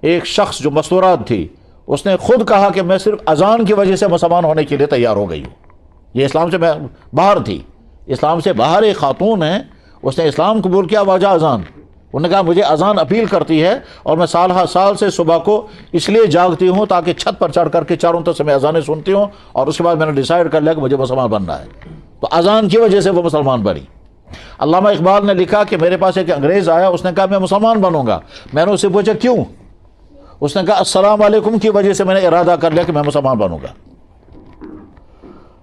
ایک شخص جو مستورات تھی، اس نے خود کہا کہ میں صرف اذان کی وجہ سے مسلمان ہونے کے لیے تیار ہو گئی ہوں. یہ اسلام سے باہر تھی، اسلام سے باہر ایک خاتون ہے، اس نے اسلام قبول کیا وجہ اذان. انہوں نے کہا مجھے اذان اپیل کرتی ہے اور میں سال ہر سال سے صبح کو اس لیے جاگتی ہوں تاکہ چھت پر چڑھ کر کے چاروں طرف سے میں اذانیں سنتی ہوں، اور اس کے بعد میں نے ڈیسائیڈ کر لیا کہ مجھے مسلمان بننا ہے. تو اذان کی وجہ سے وہ مسلمان بنی. علامہ اقبال نے لکھا کہ میرے پاس ایک انگریز آیا، اس نے کہا میں مسلمان بنوں گا. میں نے اس سے پوچھا کیوں؟ اس نے کہا السلام علیکم کی وجہ سے میں نے ارادہ کر لیا کہ میں مسلمان بنوں گا.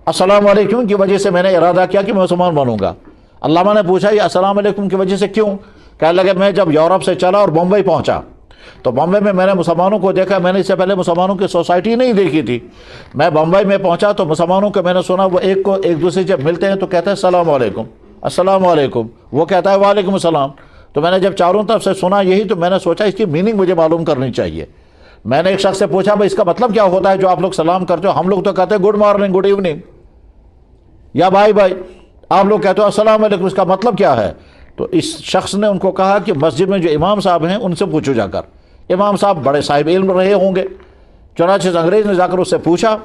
السلام علیکم کی وجہ سے میں نے ارادہ کیا کہ میں مسلمان بنوں گا. علامہ نے پوچھا یہ السلام علیکم کی وجہ سے کیوں؟ کہنے لگے میں جب یورپ سے چلا اور بمبئی پہنچا تو بمبئی میں نے مسلمانوں کو دیکھا. میں نے اس سے پہلے مسلمانوں کی سوسائٹی نہیں دیکھی تھی. میں بمبئی میں پہنچا تو مسلمانوں کو میں نے سنا وہ ایک دوسرے جب ملتے ہیں تو کہتے ہیں السلام علیکم السلام علیکم، وہ کہتا ہے وعلیکم السلام. تو میں نے جب چاروں طرف سے سنا یہی تو میں نے سوچا اس کی میننگ مجھے معلوم کرنی چاہیے. میں نے ایک شخص سے پوچھا بھائی اس کا مطلب کیا ہوتا ہے جو آپ لوگ سلام کرتے ہو؟ ہم لوگ تو کہتے ہیں گڈ مارننگ گڈ ایوننگ یا بائی بائی، آپ لوگ کہتے ہو السلام علیکم، اس کا مطلب کیا ہے؟ تو اس شخص نے ان کو کہا کہ مسجد میں جو امام صاحب ہیں ان سے پوچھو جا کر. امام صاحب بڑے صاحب علم رہے ہوں گے. چنانچہ انگریز نے جا کر اس سے پوچھا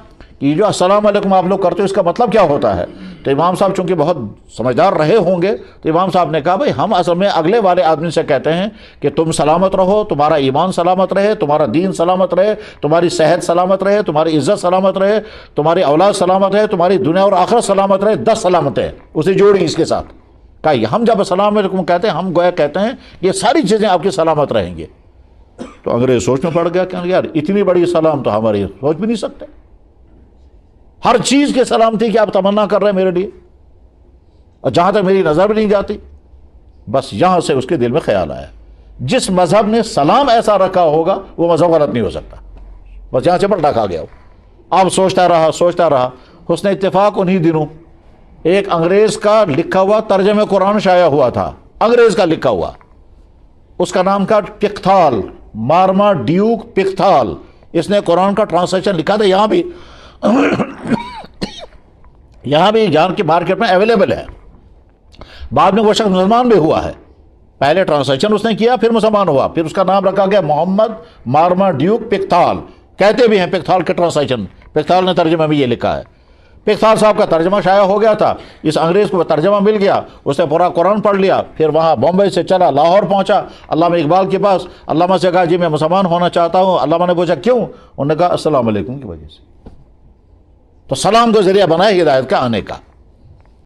کہ جو السلام علیکم آپ لوگ کرتے ہو اس کا مطلب کیا ہوتا ہے؟ تو امام صاحب چونکہ بہت سمجھدار رہے ہوں گے تو امام صاحب نے کہا بھائی ہم اصل میں اگلے والے آدمی سے کہتے ہیں کہ تم سلامت رہو، تمہارا ایمان سلامت رہے، تمہارا دین سلامت رہے، تمہاری صحت سلامت رہے، تمہاری عزت سلامت رہے، تمہاری اولاد سلامت رہے، تمہاری دنیا اور آخرت سلامت رہے. 10 سلامتیں اسے جوڑی اس کے ساتھ. کہا ہم جب السلام علیکم کہتے ہیں ہم گویا کہتے ہیں یہ ساری چیزیں آپ کی سلامت رہیں گے. تو انگریز سوچ میں پڑ گیا کہ یار اتنی بڑی سلام تو ہماری سوچ بھی نہیں سکتے. ہر چیز کی سلامتی کی آپ تمنا کر رہے ہیں میرے لیے، اور جہاں تک میری نظر بھی نہیں جاتی. بس یہاں سے اس کے دل میں خیال آیا جس مذہب نے سلام ایسا رکھا ہوگا وہ مذہب غلط نہیں ہو سکتا. بس یہاں سے پلٹا کھا گیا. اب سوچتا رہا. حسن اتفاق انہی دنوں ایک انگریز کا لکھا ہوا ترجمہ قرآن شائع ہوا تھا، انگریز کا لکھا ہوا. اس کا نام تھا پکتھال، مارما ڈیوک پکتھال. اس نے قرآن کا ٹرانسلیشن لکھا تھا. یہاں بھی جان کی مارکیٹ میں اویلیبل ہے. بعد میں وہ شخص مسلمان بھی ہوا ہے. پہلے ٹرانسلیشن اس نے کیا پھر مسلمان ہوا، پھر اس کا نام رکھا گیا محمد مارما ڈیوک پکتھال. کہتے بھی ہیں پکتھال کے ٹرانسلیشن، پکتھال نے ترجمہ میں یہ لکھا ہے. پکتھال صاحب کا ترجمہ شائع ہو گیا تھا. اس انگریز کو ترجمہ مل گیا، اس نے پورا قرآن پڑھ لیا. پھر وہاں بمبئی سے چلا لاہور پہنچا علامہ اقبال کے پاس. علامہ سے کہا جی میں مسلمان ہونا چاہتا ہوں. علامہ نے پوچھا کیوں؟ انہوں نے کہا السلام علیکم کی وجہ سے. تو سلام کو ذریعہ بنائے ہدایت کا آنے کا.